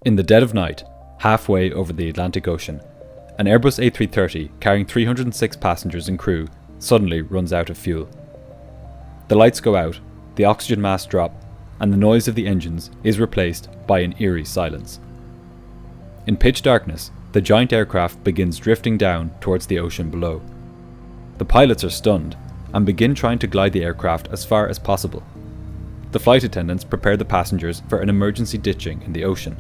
In the dead of night, halfway over the Atlantic Ocean, an Airbus A330 carrying 306 passengers and crew suddenly runs out of fuel. The lights go out, the oxygen masks drop, and the noise of the engines is replaced by an eerie silence. In pitch darkness, the giant aircraft begins drifting down towards the ocean below. The pilots are stunned and begin trying to glide the aircraft as far as possible. The flight attendants prepare the passengers for an emergency ditching in the ocean,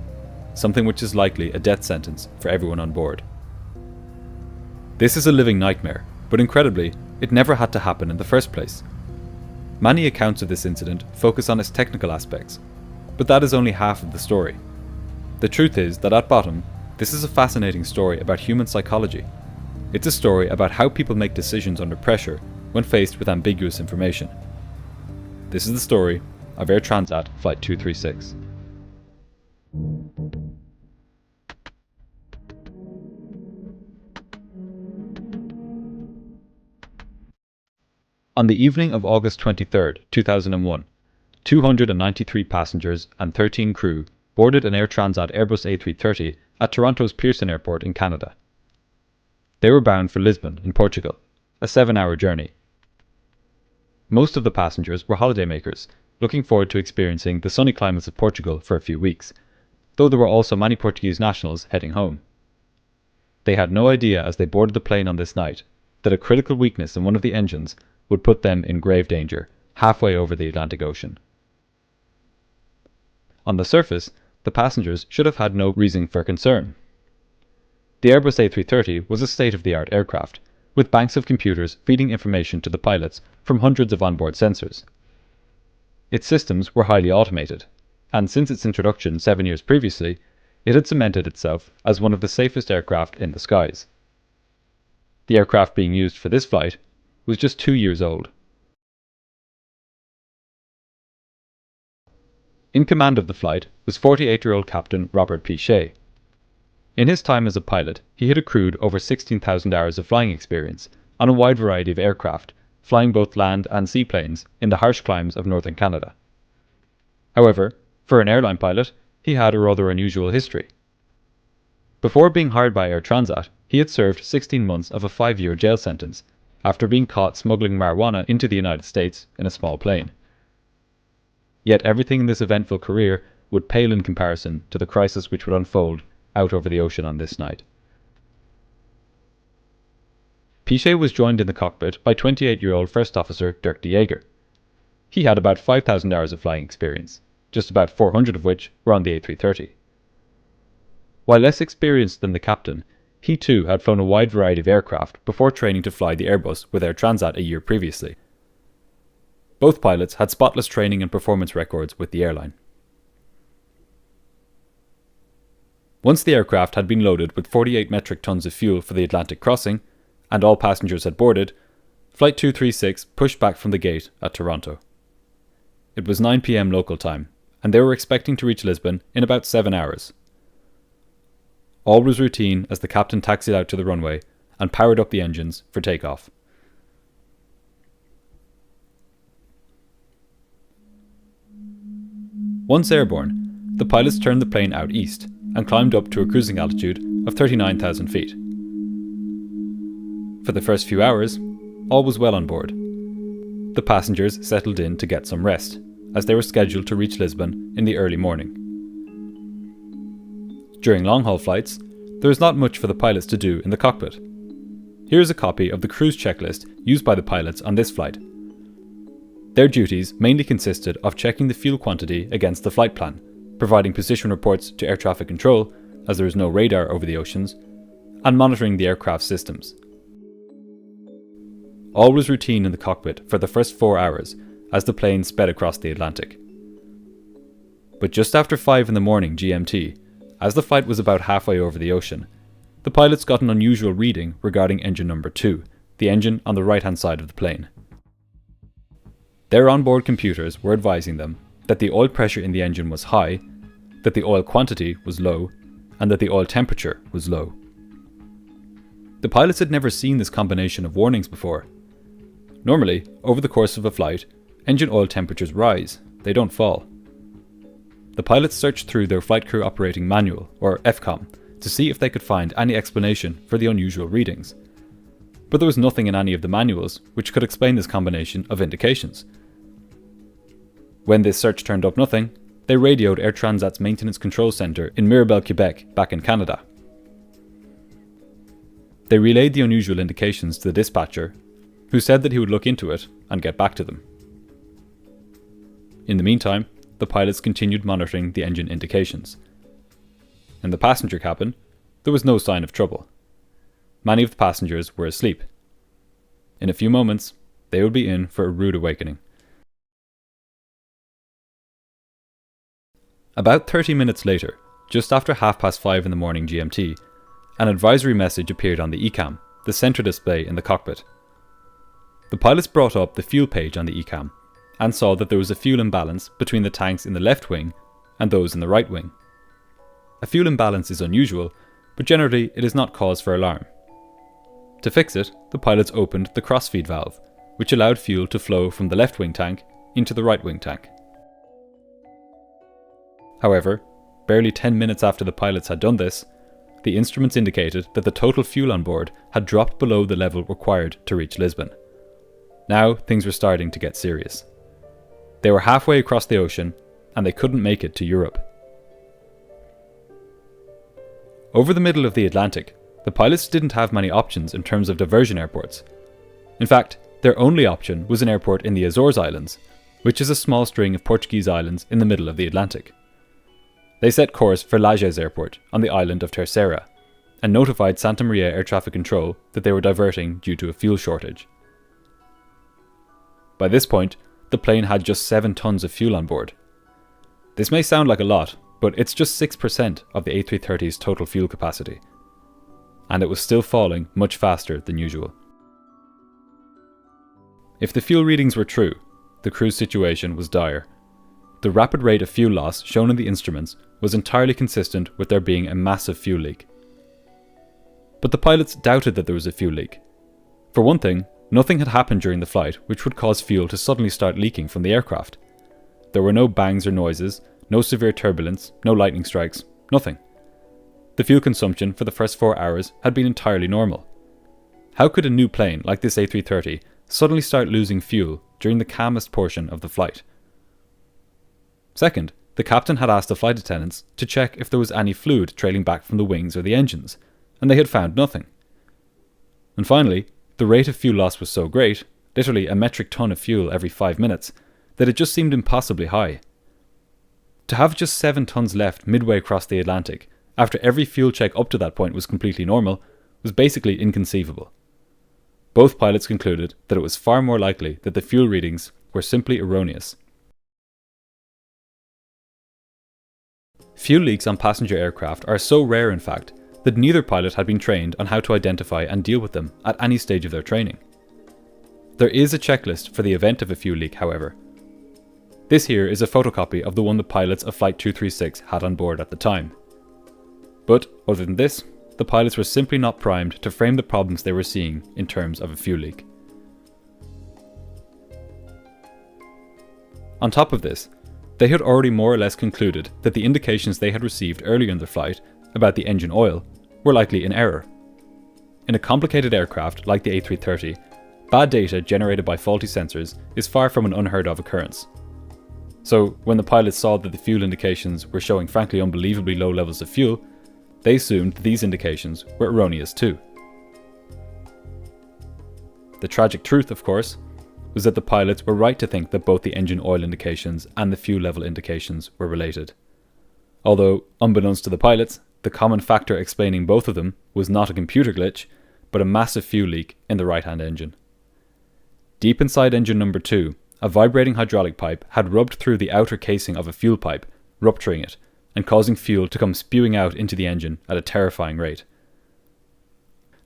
something which is likely a death sentence for everyone on board. This is a living nightmare, but incredibly, it never had to happen in the first place. Many accounts of this incident focus on its technical aspects, but that is only half of the story. The truth is that at bottom, this is a fascinating story about human psychology. It's a story about how people make decisions under pressure when faced with ambiguous information. This is the story of Air Transat Flight 236. On the evening of August 23, 2001, 293 passengers and 13 crew boarded an Air Transat Airbus A330 at Toronto's Pearson Airport in Canada. They were bound for Lisbon in Portugal, a 7-hour journey. Most of the passengers were holidaymakers, looking forward to experiencing the sunny climates of Portugal for a few weeks, though there were also many Portuguese nationals heading home. They had no idea as they boarded the plane on this night that a critical weakness in one of the engines would put them in grave danger halfway over the Atlantic Ocean. On the surface, the passengers should have had no reason for concern. The Airbus A330 was a state-of-the-art aircraft, with banks of computers feeding information to the pilots from hundreds of onboard sensors. Its systems were highly automated, and since its introduction 7 years previously, it had cemented itself as one of the safest aircraft in the skies. The aircraft being used for this flight was just 2 years old. In command of the flight was 48-year-old Captain Robert P. Shea. In his time as a pilot, he had accrued over 16,000 hours of flying experience on a wide variety of aircraft, flying both land and seaplanes in the harsh climes of northern Canada. However, for an airline pilot, he had a rather unusual history. Before being hired by Air Transat, he had served 16 months of a 5-year jail sentence after being caught smuggling marijuana into the United States in a small plane. Yet everything in this eventful career would pale in comparison to the crisis which would unfold out over the ocean on this night. Piché was joined in the cockpit by 28-year-old First Officer Dirk de Jager. He had about 5,000 hours of flying experience, just about 400 of which were on the A330. While less experienced than the captain, he too had flown a wide variety of aircraft before training to fly the Airbus with Air Transat a year previously. Both pilots had spotless training and performance records with the airline. Once the aircraft had been loaded with 48 metric tons of fuel for the Atlantic crossing, and all passengers had boarded, Flight 236 pushed back from the gate at Toronto. It was 9 p.m. local time, and they were expecting to reach Lisbon in about 7 hours. All was routine as the captain taxied out to the runway and powered up the engines for takeoff. Once airborne, the pilots turned the plane out east and climbed up to a cruising altitude of 39,000 feet. For the first few hours, all was well on board. The passengers settled in to get some rest, as they were scheduled to reach Lisbon in the early morning. During long-haul flights, there is not much for the pilots to do in the cockpit. Here is a copy of the cruise checklist used by the pilots on this flight. Their duties mainly consisted of checking the fuel quantity against the flight plan, providing position reports to air traffic control, as there is no radar over the oceans, and monitoring the aircraft's systems. All was routine in the cockpit for the first 4 hours as the plane sped across the Atlantic. But just after 5 in the morning GMT, as the flight was about halfway over the ocean, the pilots got an unusual reading regarding engine number 2, the engine on the right-hand side of the plane. Their onboard computers were advising them that the oil pressure in the engine was high, that the oil quantity was low, and that the oil temperature was low. The pilots had never seen this combination of warnings before. Normally, over the course of a flight, engine oil temperatures rise, they don't fall. the pilots searched through their flight crew operating manual, or FCOM, to see if they could find any explanation for the unusual readings. But there was nothing in any of the manuals which could explain this combination of indications. When this search turned up nothing, they radioed Air Transat's maintenance control centre in Mirabel, Quebec, back in Canada. They relayed the unusual indications to the dispatcher, who said that he would look into it and get back to them. In the meantime, the pilots continued monitoring the engine indications. In the passenger cabin, there was no sign of trouble. Many of the passengers were asleep. In a few moments, they would be in for a rude awakening. About 30 minutes later, just after 5:30 in the morning GMT, an advisory message appeared on the ECAM, the centre display in the cockpit. The pilots brought up the fuel page on the ECAM and saw that there was a fuel imbalance between the tanks in the left wing and those in the right wing. A fuel imbalance is unusual, but generally it is not cause for alarm. To fix it, the pilots opened the crossfeed valve, which allowed fuel to flow from the left wing tank into the right wing tank. However, barely 10 minutes after the pilots had done this, the instruments indicated that the total fuel on board had dropped below the level required to reach Lisbon. Now things were starting to get serious. They were halfway across the ocean and they couldn't make it to Europe. Over the middle of the Atlantic, the pilots didn't have many options in terms of diversion airports. In fact, their only option was an airport in the Azores Islands, which is a small string of Portuguese islands in the middle of the Atlantic. They set course for Lajes Airport on the island of Terceira and notified Santa Maria Air Traffic Control that they were diverting due to a fuel shortage. By this point, the plane had just 7 tons of fuel on board. This may sound like a lot, but it's just 6% of the A330's total fuel capacity. And it was still falling much faster than usual. If the fuel readings were true, the crew's situation was dire. The rapid rate of fuel loss shown in the instruments was entirely consistent with there being a massive fuel leak. But the pilots doubted that there was a fuel leak. For one thing, nothing had happened during the flight which would cause fuel to suddenly start leaking from the aircraft. There were no bangs or noises, no severe turbulence, no lightning strikes, nothing. The fuel consumption for the first 4 hours had been entirely normal. How could a new plane like this A330 suddenly start losing fuel during the calmest portion of the flight? Second, the captain had asked the flight attendants to check if there was any fluid trailing back from the wings or the engines, and they had found nothing. And finally, the rate of fuel loss was so great, literally a metric ton of fuel every 5 minutes, that it just seemed impossibly high. To have just 7 tons left midway across the Atlantic, after every fuel check up to that point was completely normal, was basically inconceivable. Both pilots concluded that it was far more likely that the fuel readings were simply erroneous. Fuel leaks on passenger aircraft are so rare, in fact, that neither pilot had been trained on how to identify and deal with them at any stage of their training. There is a checklist for the event of a fuel leak, however. This here is a photocopy of the one the pilots of Flight 236 had on board at the time. But, other than this, the pilots were simply not primed to frame the problems they were seeing in terms of a fuel leak. On top of this, they had already more or less concluded that the indications they had received earlier in the flight about the engine oil were likely in error. In a complicated aircraft like the A330, bad data generated by faulty sensors is far from an unheard of occurrence. So when the pilots saw that the fuel indications were showing frankly unbelievably low levels of fuel, they assumed that these indications were erroneous too. The tragic truth, of course, was that the pilots were right to think that both the engine oil indications and the fuel level indications were related. Although, unbeknownst to the pilots, the common factor explaining both of them was not a computer glitch, but a massive fuel leak in the right-hand engine. Deep inside engine number 2, a vibrating hydraulic pipe had rubbed through the outer casing of a fuel pipe, rupturing it, and causing fuel to come spewing out into the engine at a terrifying rate.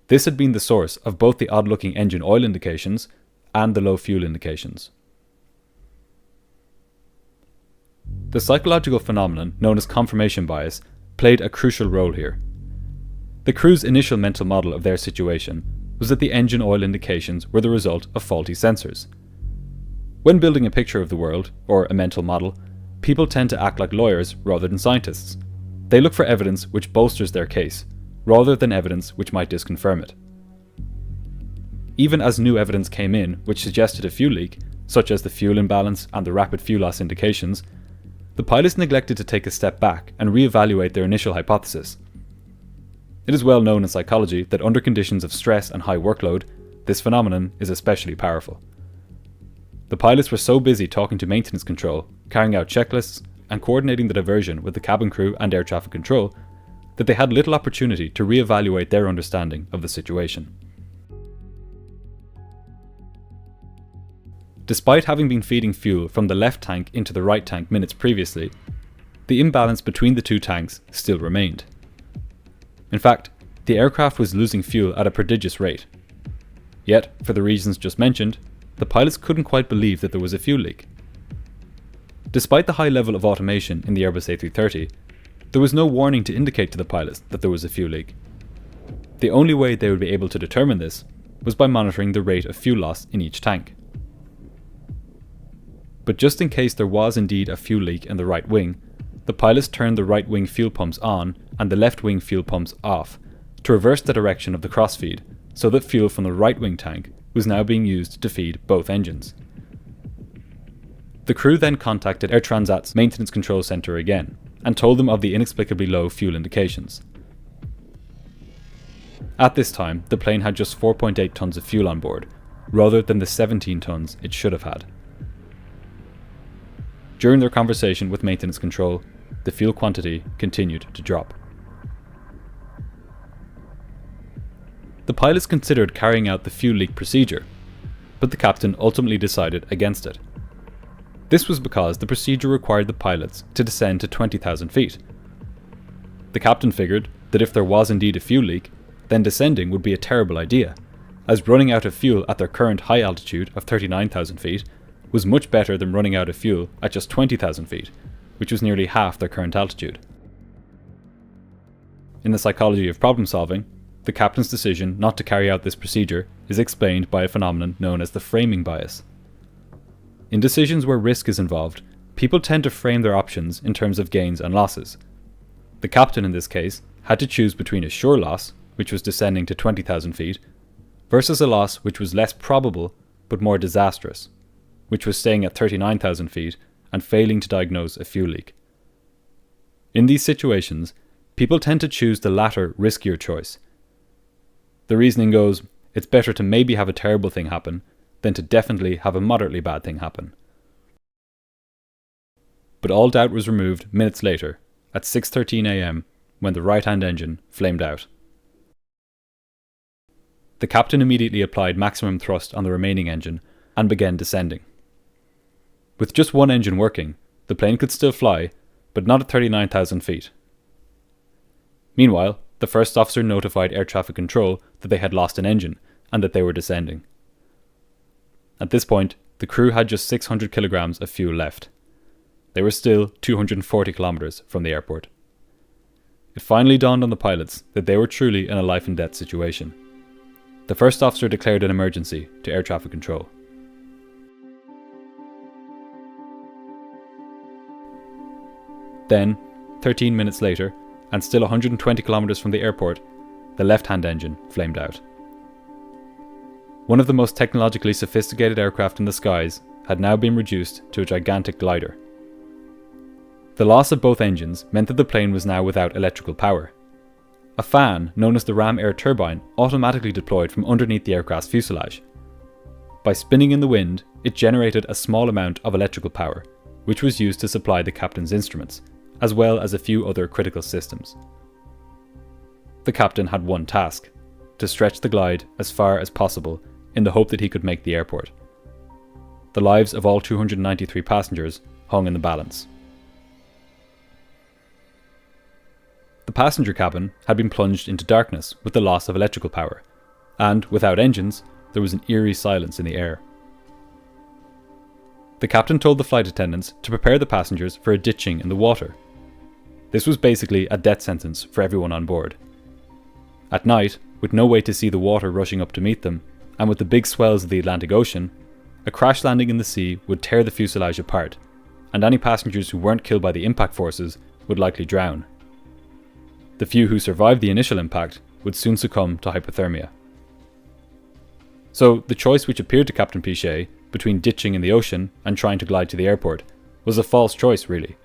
This had been the source of both the odd-looking engine oil indications and the low fuel indications. The psychological phenomenon known as confirmation bias played a crucial role here. The crew's initial mental model of their situation was that the engine oil indications were the result of faulty sensors. When building a picture of the world, or a mental model, people tend to act like lawyers rather than scientists. They look for evidence which bolsters their case, rather than evidence which might disconfirm it. Even as new evidence came in which suggested a fuel leak, such as the fuel imbalance and the rapid fuel loss indications, the pilots neglected to take a step back and re-evaluate their initial hypothesis. It is well known in psychology that under conditions of stress and high workload, this phenomenon is especially powerful. The pilots were so busy talking to maintenance control, carrying out checklists, and coordinating the diversion with the cabin crew and air traffic control that they had little opportunity to re-evaluate their understanding of the situation. Despite having been feeding fuel from the left tank into the right tank minutes previously, the imbalance between the two tanks still remained. In fact, the aircraft was losing fuel at a prodigious rate. Yet, for the reasons just mentioned, the pilots couldn't quite believe that there was a fuel leak. Despite the high level of automation in the Airbus A330, there was no warning to indicate to the pilots that there was a fuel leak. The only way they would be able to determine this was by monitoring the rate of fuel loss in each tank. But just in case there was indeed a fuel leak in the right wing, the pilots turned the right wing fuel pumps on and the left wing fuel pumps off to reverse the direction of the crossfeed, so that fuel from the right wing tank was now being used to feed both engines. The crew then contacted Air Transat's maintenance control centre again and told them of the inexplicably low fuel indications. At this time, the plane had just 4.8 tons of fuel on board, rather than the 17 tons it should have had. During their conversation with maintenance control, the fuel quantity continued to drop. The pilots considered carrying out the fuel leak procedure, but the captain ultimately decided against it. This was because the procedure required the pilots to descend to 20,000 feet. The captain figured that if there was indeed a fuel leak, then descending would be a terrible idea, as running out of fuel at their current high altitude of 39,000 feet was much better than running out of fuel at just 20,000 feet, which was nearly half their current altitude. In the psychology of problem solving, the captain's decision not to carry out this procedure is explained by a phenomenon known as the framing bias. In decisions where risk is involved, people tend to frame their options in terms of gains and losses. The captain in this case had to choose between a sure loss, which was descending to 20,000 feet, versus a loss which was less probable but more disastrous, which was staying at 39,000 feet and failing to diagnose a fuel leak. In these situations, people tend to choose the latter, riskier choice. The reasoning goes, it's better to maybe have a terrible thing happen than to definitely have a moderately bad thing happen. But all doubt was removed minutes later, at 6:13 a.m, when the right-hand engine flamed out. The captain immediately applied maximum thrust on the remaining engine and began descending. With just one engine working, the plane could still fly, but not at 39,000 feet. Meanwhile, the first officer notified air traffic control that they had lost an engine and that they were descending. At this point, the crew had just 600 kilograms of fuel left. They were still 240 kilometers from the airport. It finally dawned on the pilots that they were truly in a life and death situation. The first officer declared an emergency to air traffic control. Then, 13 minutes later, and still 120 kilometers from the airport, the left-hand engine flamed out. One of the most technologically sophisticated aircraft in the skies had now been reduced to a gigantic glider. The loss of both engines meant that the plane was now without electrical power. A fan, known as the ram air turbine, automatically deployed from underneath the aircraft's fuselage. By spinning in the wind, it generated a small amount of electrical power, which was used to supply the captain's instruments, as well as a few other critical systems. The captain had one task: to stretch the glide as far as possible in the hope that he could make the airport. The lives of all 293 passengers hung in the balance. The passenger cabin had been plunged into darkness with the loss of electrical power, and without engines, there was an eerie silence in the air. The captain told the flight attendants to prepare the passengers for a ditching in the water. This was basically a death sentence for everyone on board. At night, with no way to see the water rushing up to meet them, and with the big swells of the Atlantic Ocean, a crash landing in the sea would tear the fuselage apart, and any passengers who weren't killed by the impact forces would likely drown. The few who survived the initial impact would soon succumb to hypothermia. So the choice which appeared to Captain Pichet between ditching in the ocean and trying to glide to the airport was a false choice, really.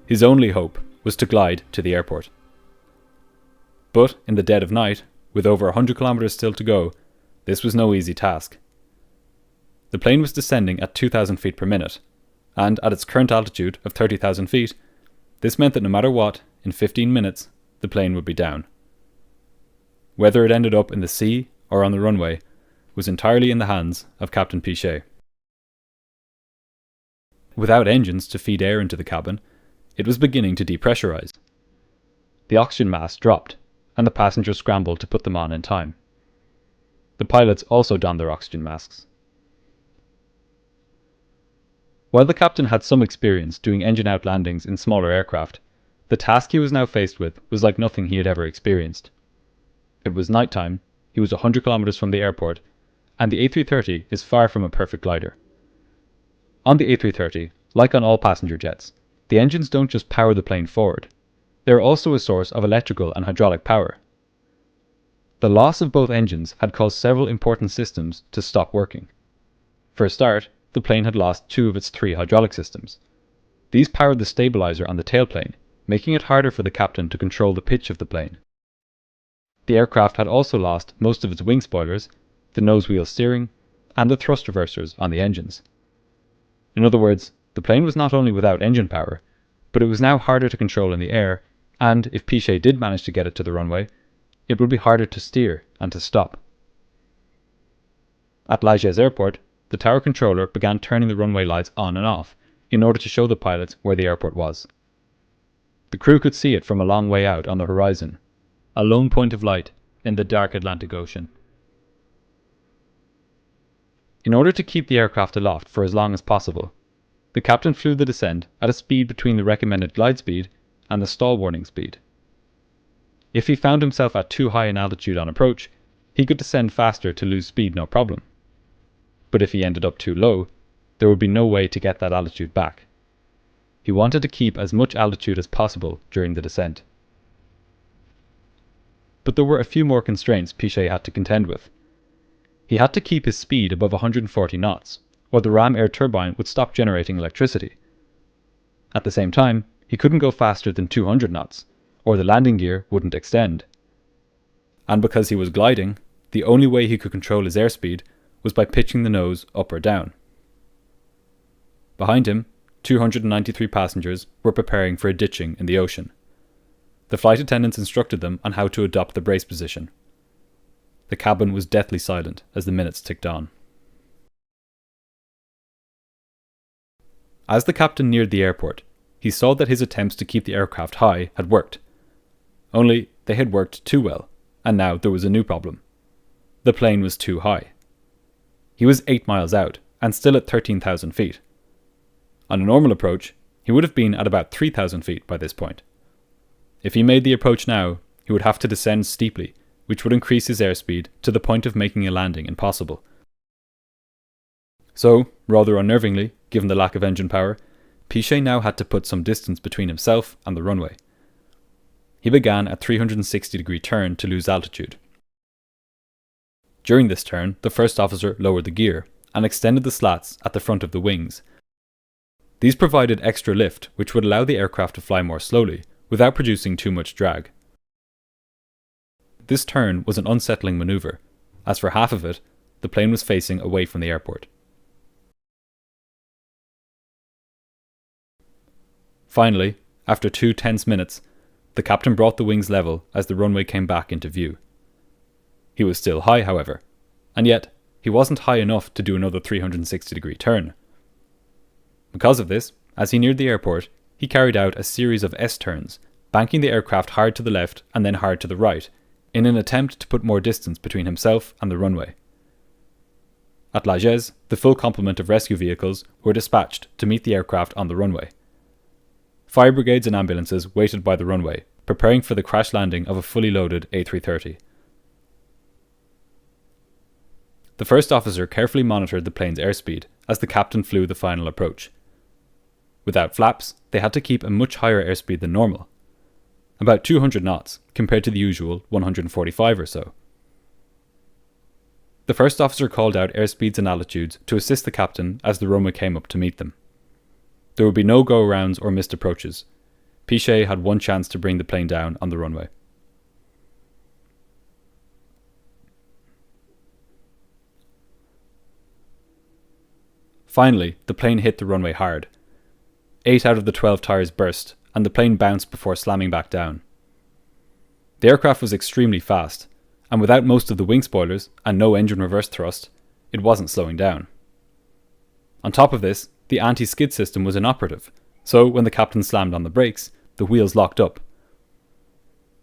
His only hope was to glide to the airport. But in the dead of night, with over 100 kilometers still to go, this was no easy task. The plane was descending at 2,000 feet per minute, and at its current altitude of 30,000 feet, this meant that no matter what, in 15 minutes, the plane would be down. Whether it ended up in the sea or on the runway was entirely in the hands of Captain Pichet. Without engines to feed air into the cabin, it was beginning to depressurize. The oxygen mask dropped, and the passengers scrambled to put them on in time. The pilots also donned their oxygen masks. While the captain had some experience doing engine-out landings in smaller aircraft, the task he was now faced with was like nothing he had ever experienced. It was nighttime, he was 100 kilometers from the airport, and the A330 is far from a perfect glider. On the A330, like on all passenger jets, the engines don't just power the plane forward. They are also a source of electrical and hydraulic power. The loss of both engines had caused several important systems to stop working. For a start, the plane had lost 2 of its 3 hydraulic systems. These powered the stabilizer on the tailplane, making it harder for the captain to control the pitch of the plane. The aircraft had also lost most of its wing spoilers, the nose wheel steering, and the thrust reversers on the engines. In other words, the plane was not only without engine power, but it was now harder to control in the air, and if Pichet did manage to get it to the runway, it would be harder to steer and to stop. At Lajes Airport, the tower controller began turning the runway lights on and off in order to show the pilots where the airport was. The crew could see it from a long way out on the horizon, a lone point of light in the dark Atlantic Ocean. In order to keep the aircraft aloft for as long as possible, the captain flew the descent at a speed between the recommended glide speed and the stall warning speed. If he found himself at too high an altitude on approach, he could descend faster to lose speed no problem. But if he ended up too low, there would be no way to get that altitude back. He wanted to keep as much altitude as possible during the descent. But there were a few more constraints Pichet had to contend with. He had to keep his speed above 140 knots, or the ram air turbine would stop generating electricity. At the same time, he couldn't go faster than 200 knots, or the landing gear wouldn't extend. And because he was gliding, the only way he could control his airspeed was by pitching the nose up or down. Behind him, 293 passengers were preparing for a ditching in the ocean. The flight attendants instructed them on how to adopt the brace position. The cabin was deathly silent as the minutes ticked on. As the captain neared the airport, he saw that his attempts to keep the aircraft high had worked. Only they had worked too well, and now there was a new problem. The plane was too high. He was 8 miles out, and still at 13,000 feet. On a normal approach, he would have been at about 3,000 feet by this point. If he made the approach now, he would have to descend steeply, which would increase his airspeed to the point of making a landing impossible. So, rather unnervingly, given the lack of engine power, Pichet now had to put some distance between himself and the runway. He began a 360-degree turn to lose altitude. During this turn, the first officer lowered the gear and extended the slats at the front of the wings. These provided extra lift, which would allow the aircraft to fly more slowly, without producing too much drag. This turn was an unsettling maneuver, as for half of it, the plane was facing away from the airport. Finally, after 2 tense minutes, the captain brought the wings level as the runway came back into view. He was still high, however, and yet he wasn't high enough to do another 360-degree turn. Because of this, as he neared the airport, he carried out a series of S-turns, banking the aircraft hard to the left and then hard to the right, in an attempt to put more distance between himself and the runway. At Lajes, the full complement of rescue vehicles were dispatched to meet the aircraft on the runway. Fire brigades and ambulances waited by the runway, preparing for the crash landing of a fully loaded A330. The first officer carefully monitored the plane's airspeed as the captain flew the final approach. Without flaps, they had to keep a much higher airspeed than normal, about 200 knots compared to the usual 145 or so. The first officer called out airspeeds and altitudes to assist the captain as the runway came up to meet them. There would be no go-arounds or missed approaches. Piché had one chance to bring the plane down on the runway. Finally, the plane hit the runway hard. 8 out of the 12 tyres burst, and the plane bounced before slamming back down. The aircraft was extremely fast, and without most of the wing spoilers and no engine reverse thrust, it wasn't slowing down. On top of this, the anti-skid system was inoperative, so when the captain slammed on the brakes, the wheels locked up.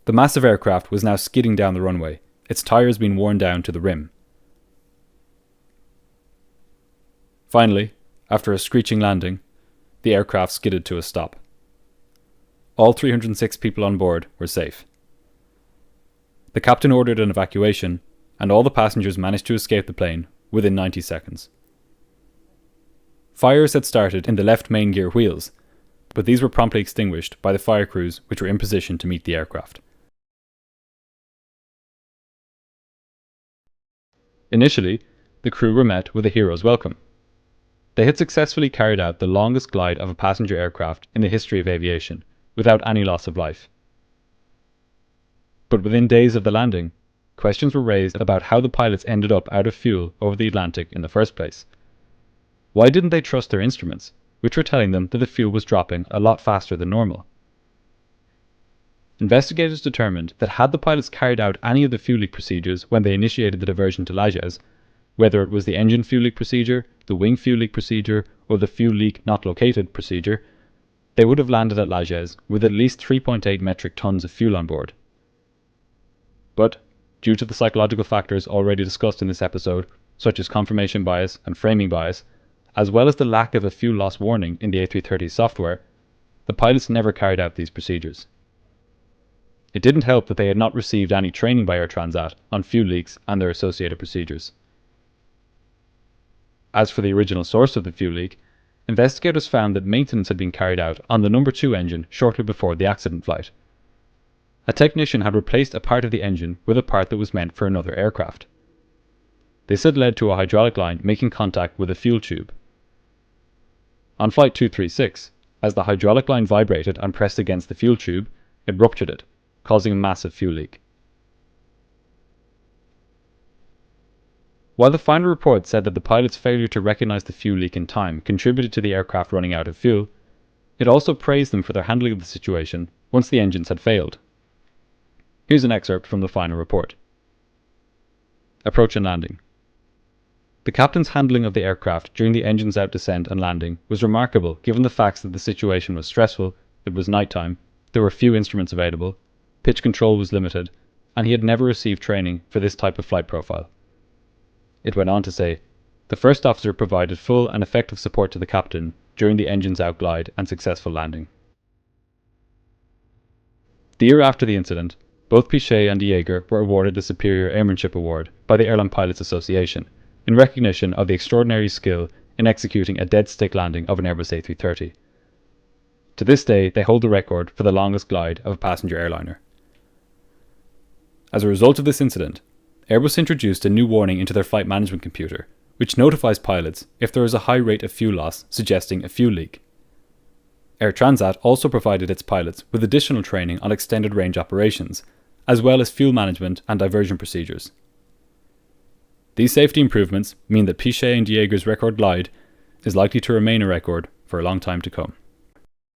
The massive aircraft was now skidding down the runway, its tyres being worn down to the rim. Finally, after a screeching landing, the aircraft skidded to a stop. All 306 people on board were safe. The captain ordered an evacuation, and all the passengers managed to escape the plane within 90 seconds. Fires had started in the left main gear wheels, but these were promptly extinguished by the fire crews which were in position to meet the aircraft. Initially, the crew were met with a hero's welcome. They had successfully carried out the longest glide of a passenger aircraft in the history of aviation, without any loss of life. But within days of the landing, questions were raised about how the pilots ended up out of fuel over the Atlantic in the first place. Why didn't they trust their instruments, which were telling them that the fuel was dropping a lot faster than normal? Investigators determined that had the pilots carried out any of the fuel leak procedures when they initiated the diversion to Lajes, whether it was the engine fuel leak procedure, the wing fuel leak procedure, or the fuel leak not located procedure, they would have landed at Lajes with at least 3.8 metric tons of fuel on board. But, due to the psychological factors already discussed in this episode, such as confirmation bias and framing bias, as well as the lack of a fuel loss warning in the A330 software, the pilots never carried out these procedures. It didn't help that they had not received any training by Air Transat on fuel leaks and their associated procedures. As for the original source of the fuel leak, investigators found that maintenance had been carried out on the number 2 engine shortly before the accident flight. A technician had replaced a part of the engine with a part that was meant for another aircraft. This had led to a hydraulic line making contact with a fuel tube. On Flight 236, as the hydraulic line vibrated and pressed against the fuel tube, it ruptured it, causing a massive fuel leak. While the final report said that the pilot's failure to recognize the fuel leak in time contributed to the aircraft running out of fuel, it also praised them for their handling of the situation once the engines had failed. Here's an excerpt from the final report. Approach and landing. The captain's handling of the aircraft during the engines out descent and landing was remarkable given the facts that the situation was stressful, it was nighttime, there were few instruments available, pitch control was limited, and he had never received training for this type of flight profile. It went on to say, the first officer provided full and effective support to the captain during the engines out glide and successful landing. The year after the incident, both Piché and Yeager were awarded the Superior Airmanship Award by the Airline Pilots Association in recognition of the extraordinary skill in executing a dead stick landing of an Airbus A330. To this day, they hold the record for the longest glide of a passenger airliner. As a result of this incident, Airbus introduced a new warning into their flight management computer, which notifies pilots if there is a high rate of fuel loss suggesting a fuel leak. Air Transat also provided its pilots with additional training on extended range operations, as well as fuel management and diversion procedures. These safety improvements mean that Piché and Yeager's record glide is likely to remain a record for a long time to come.